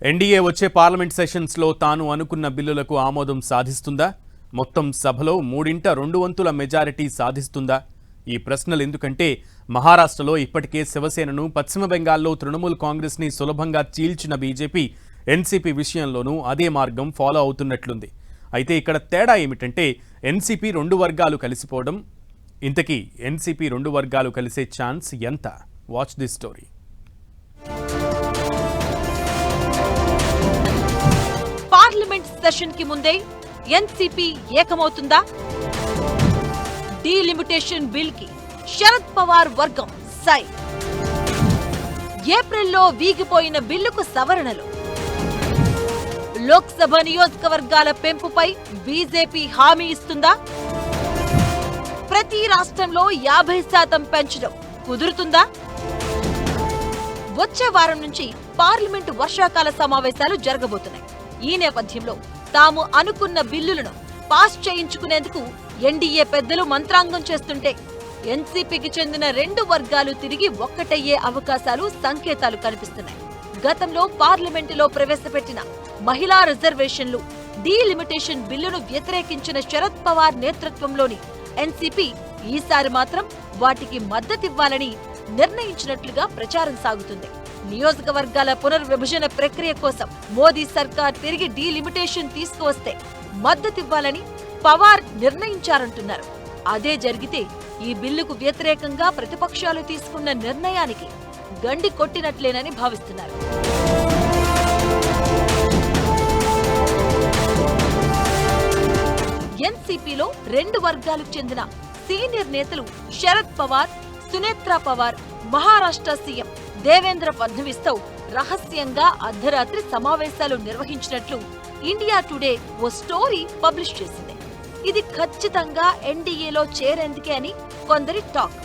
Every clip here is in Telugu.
ఎన్డీఏ వచ్చే పార్లమెంట్ సెషన్స్లో తాను అనుకున్న బిల్లులకు ఆమోదం సాధిస్తుందా? మొత్తం సభలో 3/2 మెజారిటీ సాధిస్తుందా? ఈ ప్రశ్నలు ఎందుకంటే మహారాష్ట్రలో ఇప్పటికే శివసేనను, పశ్చిమ బెంగాల్లో తృణమూల్ కాంగ్రెస్ని సులభంగా చీల్చిన బీజేపీ ఎన్సీపీ విషయంలోనూ అదే మార్గం ఫాలో అవుతున్నట్లుంది. అయితే ఇక్కడ తేడా ఏమిటంటే ఎన్సీపీ 2 వర్గాలు కలిసిపోవడం. ఇంతకీ ఎన్సీపీ 2 వర్గాలు కలిసే ఛాన్స్ ఎంత? Watch this story. Parliament session కి ముందే ఎన్సీపీ ఏకమవుతుందా? డీలిమిటేషన్ బిల్ కి శరద్ పవార్ వర్గం సై. ఏప్రిల్లో వీగిపోయిన బిల్లుకు సవరణలు. లోక్సభ నియోజకవర్గాల పెంపుపై బీజేపీ హామీ ఇస్తుందా? ప్రతి రాష్ట్రంలో 50% పెంచడం కుదురుతుందా? వచ్చే వారం నుంచి పార్లమెంటు వర్షాకాల సమావేశాలు జరగబోతున్నాయి. ఈ నేపథ్యంలో తాము అనుకున్న బిల్లులను పాస్ చేయించుకునేందుకు ఎన్డీఏ పెద్దలు మంత్రాంగం చేస్తుంటే ఎన్సీపీకి చెందిన 2 వర్గాలు తిరిగి ఒక్కటయ్యే అవకాశాలు, సంకేతాలు కనిపిస్తున్నాయి. గతంలో పార్లమెంటులో ప్రవేశపెట్టిన మహిళా రిజర్వేషన్లు, డీలిమిటేషన్ బిల్లును వ్యతిరేకించిన శరద్ పవార్ నేతృత్వంలోని ఎన్సీపీ ఈసారి మాత్రం వాటికి మద్దతివ్వాలని నిర్ణయించినట్లుగా ప్రచారం సాగుతుంది. నియోజకవర్గాల పునర్విభజన ప్రక్రియ కోసం మోదీ సర్కార్ తిరిగి డీలిమిటేషన్ తీసుకువస్తే మద్దతివ్వాలని పవార్ నిర్ణయించారంటున్నారు. అదే జరిగితే ఈ బిల్లుకు వ్యతిరేకంగా ప్రతిపక్షాలు తీసుకున్న నిర్ణయానికి గండి కొట్టినట్లేనని భావిస్తున్నారు. ఎన్సీపీలో 2 వర్గాలకు చెందిన సీనియర్ నేతలు శరద్ పవార్, సునేత్రా పవార్ మహారాష్ట్ర సీఎం దేవేంద్ర ఫడ్నవీస్తో రహస్యంగా అర్ధరాత్రి సమావేశాలు నిర్వహించినట్లు ఇండియా టుడే ఓ స్టోరీ పబ్లిష్ చేసింది. ఇది ఖచ్చితంగా ఎన్డీఏలో చేరేందుకే అని కొందరి టాక్.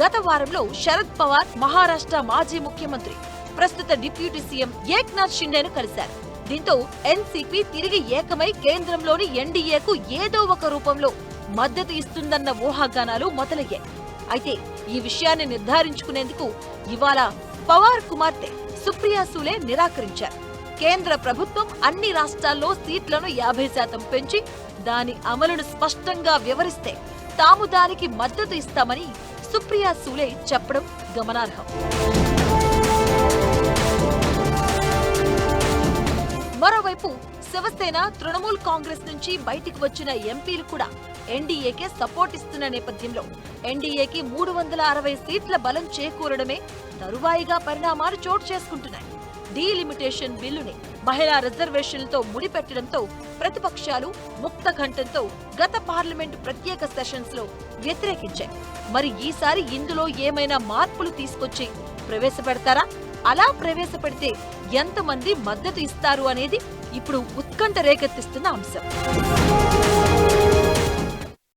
గత వారంలో శరద్ పవార్ మహారాష్ట్ర మాజీ ముఖ్యమంత్రి, ప్రస్తుత డిప్యూటీ సీఎం ఏక్నాథ్ షిండేను కలిశారు. దీంతో ఎన్సీపీ తిరిగి ఏకమై కేంద్రంలోని ఎన్డీఏకు ఏదో ఒక రూపంలో మద్దతు ఇస్తుందన్న ఊహాగానాలు మొదలయ్యాయి. అయితే ఈ విషయాన్ని నిర్ధారించుకునేందుకు ఇవాళ పవార్ కుమార్తె సుప్రియా సూలే నిరాకరించారు. కేంద్ర ప్రభుత్వం అన్ని రాష్ట్రాల్లో సీట్లను 50% పెంచి దాని అమలును స్పష్టంగా వివరిస్తే తాము దానికి మద్దతు ఇస్తామని సుప్రియా సూలే చెప్పడం గమనార్హం. మరోవైపు శివసేన, తృణమూల్ కాంగ్రెస్ నుంచి బయటికి వచ్చిన ఎంపీలు కూడా ఎన్డీఏకే సపోర్ట్ ఇస్తున్న నేపథ్యంలో ఎన్డీఏకి 360 సీట్ల బలం చేకూరడమే తరువాయిగా పరిణామాలు చోటు చేసుకుంటున్నాయి. డీలిమిటేషన్ బిల్లుని మహిళా రిజర్వేషన్లతో ముడిపెట్టడంతో ప్రతిపక్షాలు ముక్తకంఠంతో గత పార్లమెంటు ప్రత్యేక సెషన్స్ లో వ్యతిరేకించాయి. మరి ఈసారి ఇందులో ఏమైనా మార్పులు తీసుకొచ్చి ప్రవేశపెడతారా? అలా ప్రవేశపెడితే ఎంతమంది మద్దతు ఇస్తారు అనేది ఇప్పుడు ఉత్కంఠ రేకెత్తిస్తున్న అంశం.